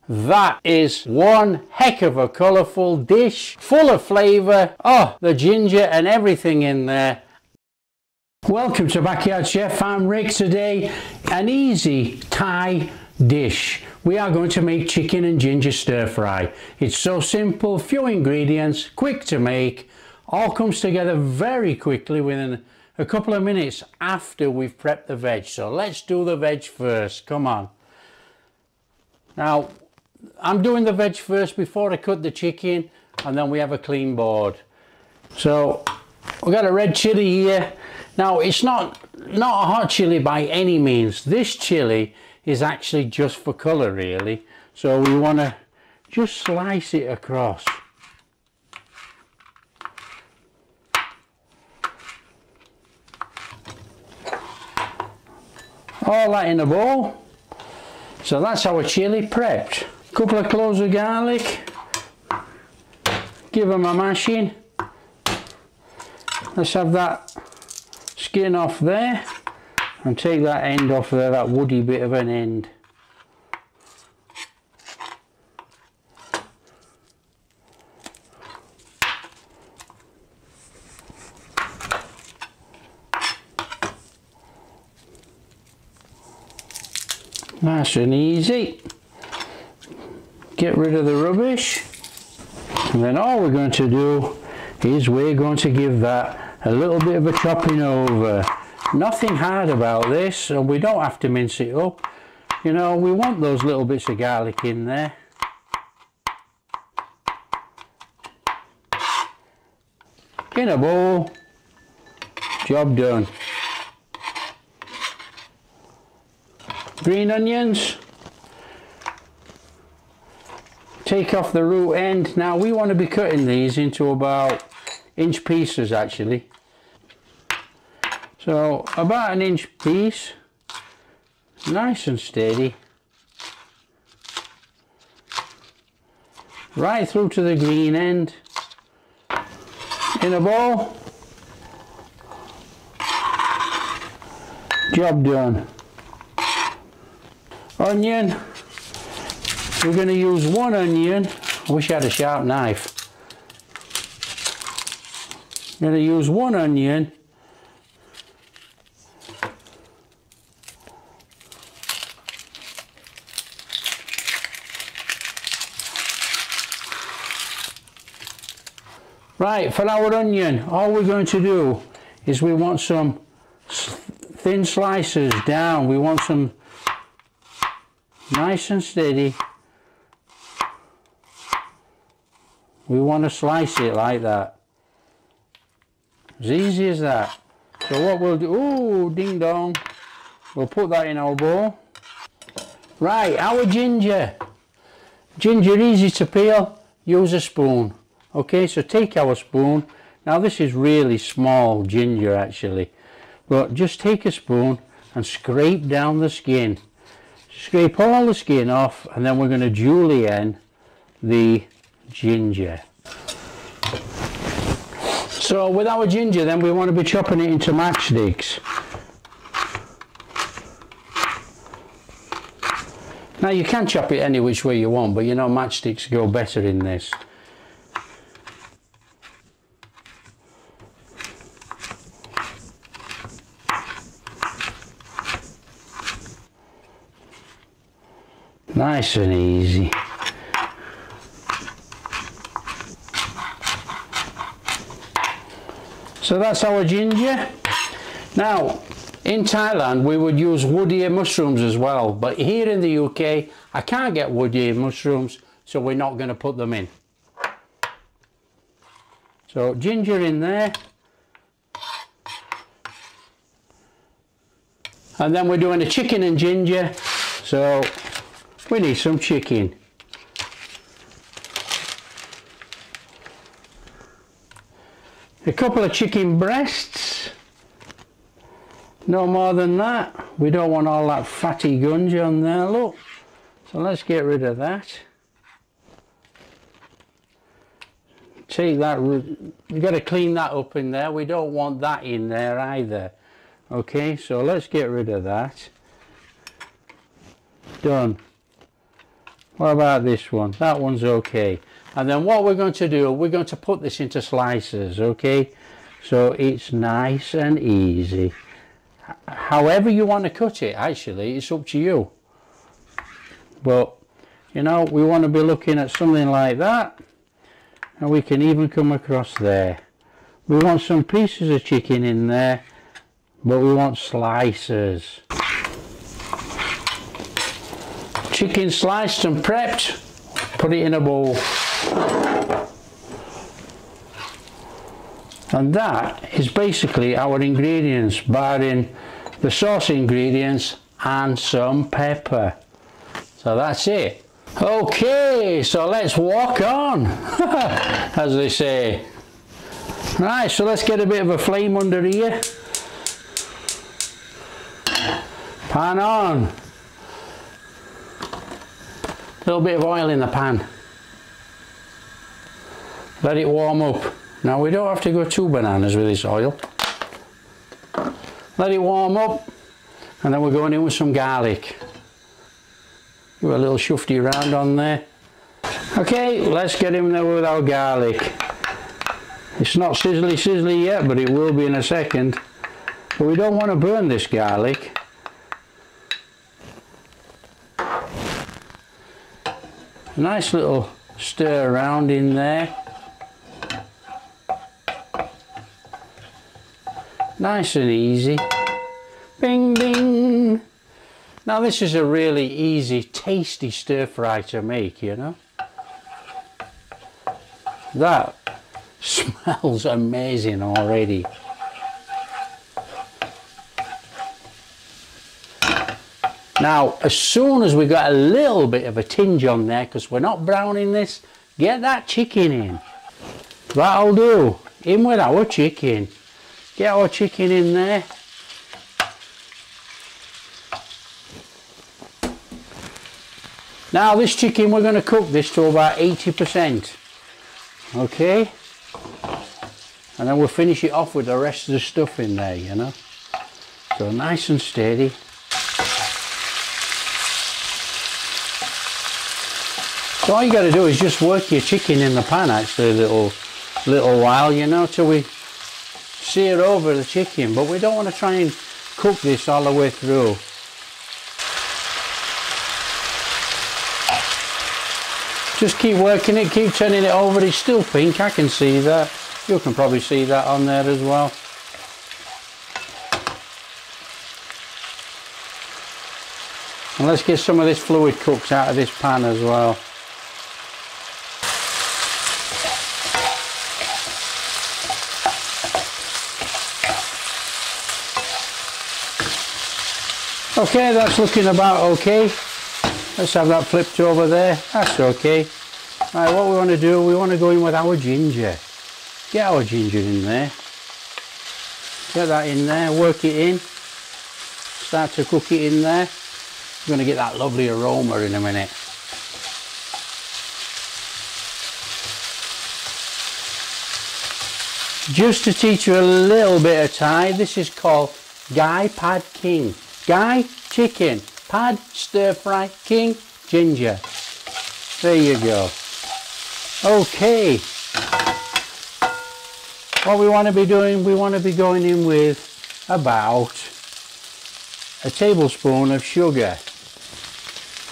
That is one heck of a colourful dish, full of flavour. Oh, the ginger and everything in there. Welcome to Backyard Chef. I'm Rick. Today, an easy Thai dish. We are going to make chicken and ginger stir fry. It's so simple, few ingredients, quick to make, all comes together very quickly within a couple of minutes after we've prepped the veg. So let's do the veg first, come on. Now, I'm doing the veg first before I cut the chicken, and then we have a clean board. So we've got a red chili here. Now it's not a hot chili by any means. This chili is actually just for colour really. So we want to just slice it across. All that in a bowl. So that's our chili prepped. Couple of cloves of garlic. Give them a mashing. Let's have that skin off there and take that end off there, that woody bit of an end. Nice and easy. Get rid of the rubbish, and then all we're going to do is we're going to give that a little bit of a chopping over. Nothing hard about this, so we don't have to mince it up. You know, we want those little bits of garlic in there. In a bowl, job done. Green onions. Take off the root end. Now we want to be cutting these into about inch pieces actually. So about an inch piece, nice and steady. Right through to the green end. In a bowl. Job done. Onion. We're going to use one onion. I wish I had a sharp knife. I'm going to use one onion. Right, for our onion, all we're going to do is we want some thin slices down. We want some nice and steady. We want to slice it like that. As easy as that. So what we'll do, ooh, ding dong. We'll put that in our bowl. Right, our ginger. Ginger easy to peel, use a spoon. Okay, so take our spoon. Now this is really small ginger actually. But just take a spoon and scrape down the skin. Scrape all the skin off, and then we're going to julienne the ginger. So with our ginger then we want to be chopping it into matchsticks. Now you can chop it any which way you want, but you know matchsticks go better in this. Nice and easy. So that's our ginger. Now, in Thailand we would use woodier mushrooms as well, but here in the UK I can't get woodier mushrooms, so we're not going to put them in. So ginger in there. And then we're doing a chicken and ginger, so we need some chicken. A couple of chicken breasts, no more than that. We don't want all that fatty gunge on there, look. So let's get rid of that. Take that, you've got to clean that up in there. We don't want that in there either. Okay, so let's get rid of that. Done. What about this one? That one's okay. And then what we're going to do, we're going to put this into slices, okay? So it's nice and easy. However you want to cut it, actually, it's up to you. But, you know, we want to be looking at something like that. And we can even come across there. We want some pieces of chicken in there, but we want slices. Chicken sliced and prepped, put it in a bowl. And that is basically our ingredients, barring the sauce ingredients and some pepper. So that's it. Okay, so let's walk on, as they say. Right, so let's get a bit of a flame under here. Pan on. A little bit of oil in the pan. Let it warm up. Now we don't have to go too bananas with this oil. Let it warm up, and then we're going in with some garlic. Give a little shufty round on there. Okay, let's get in there with our garlic. It's not sizzly yet, but it will be in a second. But we don't want to burn this garlic. A nice little stir around in there. Nice and easy. Bing, bing. Now this is a really easy, tasty stir fry to make, you know. That smells amazing already. Now, as soon as we got a little bit of a tinge on there, because we're not browning this, get that chicken in. That'll do. In with our chicken. Get our chicken in there. Now this chicken, we're going to cook this to about 80%. Okay? And then we'll finish it off with the rest of the stuff in there, you know. So nice and steady. So all you got to do is just work your chicken in the pan actually a little while, you know, till we sear over the chicken. But we don't want to try and cook this all the way through. Just keep working it, keep turning it over. It's still pink, I can see that. You can probably see that on there as well. And let's get some of this fluid cooked out of this pan as well. Okay, that's looking about okay. Let's have that flipped over there. That's okay. Right, what we want to do, we want to go in with our ginger. Get our ginger in there. Get that in there, work it in. Start to cook it in there. We're going to get that lovely aroma in a minute. Just to teach you a little bit of Thai, this is called Gai Pad King. Gai, chicken. Pad, stir fry, king, ginger. There you go. Okay. What we want to be doing, we want to be going in with about a tablespoon of sugar,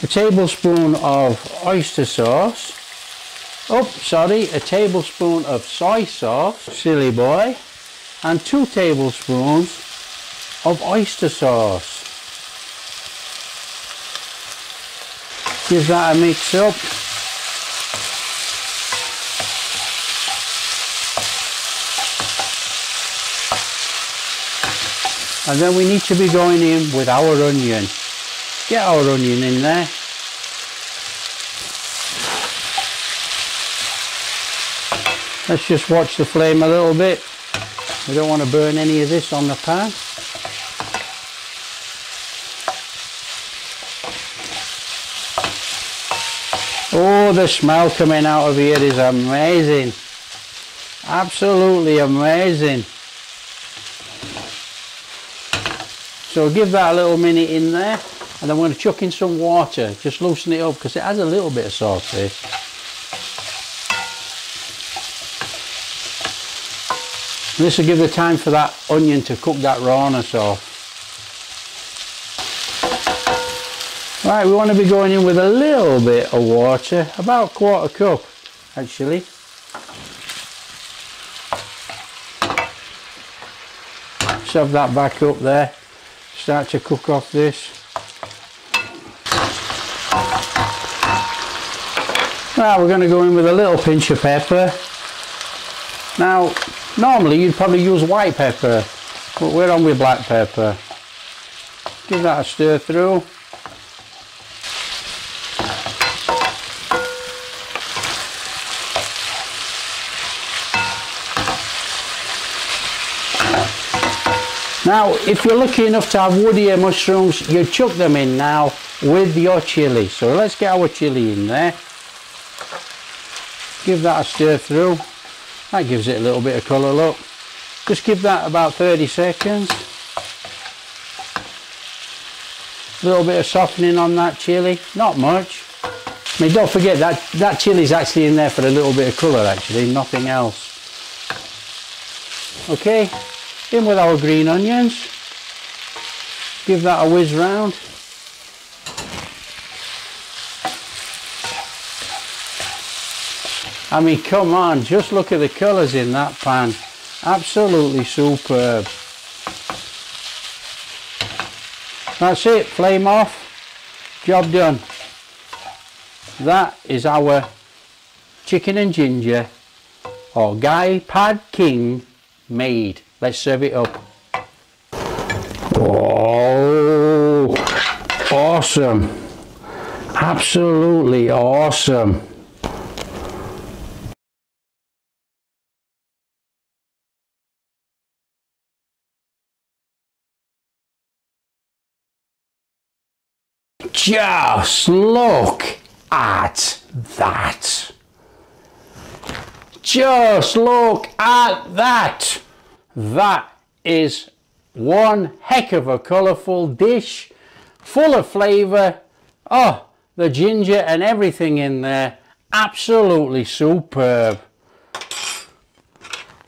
a tablespoon of oyster sauce, a tablespoon of soy sauce, silly boy, and 2 tablespoons of oyster sauce. Give that a mix up. And then we need to be going in with our onion. Get our onion in there. Let's just watch the flame a little bit. We don't want to burn any of this on the pan. Oh, the smell coming out of here is amazing. Absolutely amazing. So give that a little minute in there, and then we're going to chuck in some water, just loosen it up because it has a little bit of sauce taste. This will give the time for that onion to cook that rawness off. Right, we want to be going in with a little bit of water, about 1/4 cup actually. Shove that back up there, start to cook off this. Right, we're going to go in with a little pinch of pepper. Now, normally you'd probably use white pepper, but we're on with black pepper. Give that a stir through. Now, if you're lucky enough to have woodier mushrooms, you chuck them in now with your chilli. So let's get our chilli in there. Give that a stir through. That gives it a little bit of colour, look. Just give that about 30 seconds. A little bit of softening on that chilli, not much. I mean, don't forget that chilli's actually in there for a little bit of colour actually, nothing else. Okay. In with our green onions, give that a whiz round. I mean, come on, just look at the colours in that pan, absolutely superb. That's it, flame off, job done. That is our chicken and ginger, or Guy Pad King made. Let's serve it up. Oh, awesome. Absolutely awesome. Just look at that. Just look at that. That is one heck of a colourful dish, full of flavour. Oh, the ginger and everything in there, absolutely superb.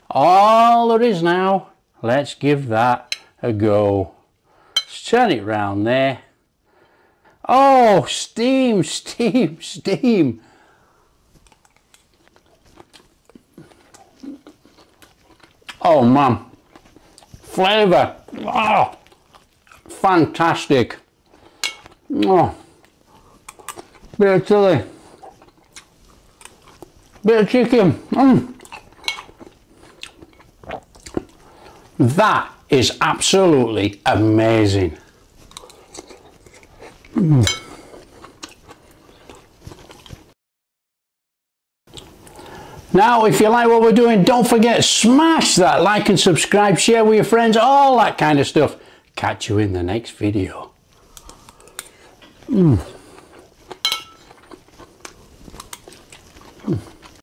All there is now, let's give that a go. Let's turn it round there. Oh, steam, steam, steam. Oh man, flavour, oh, fantastic. Oh, bit of chilli, bit of chicken. That is absolutely amazing. Now, if you like what we're doing, don't forget, smash that like and subscribe, share with your friends, all that kind of stuff. Catch you in the next video.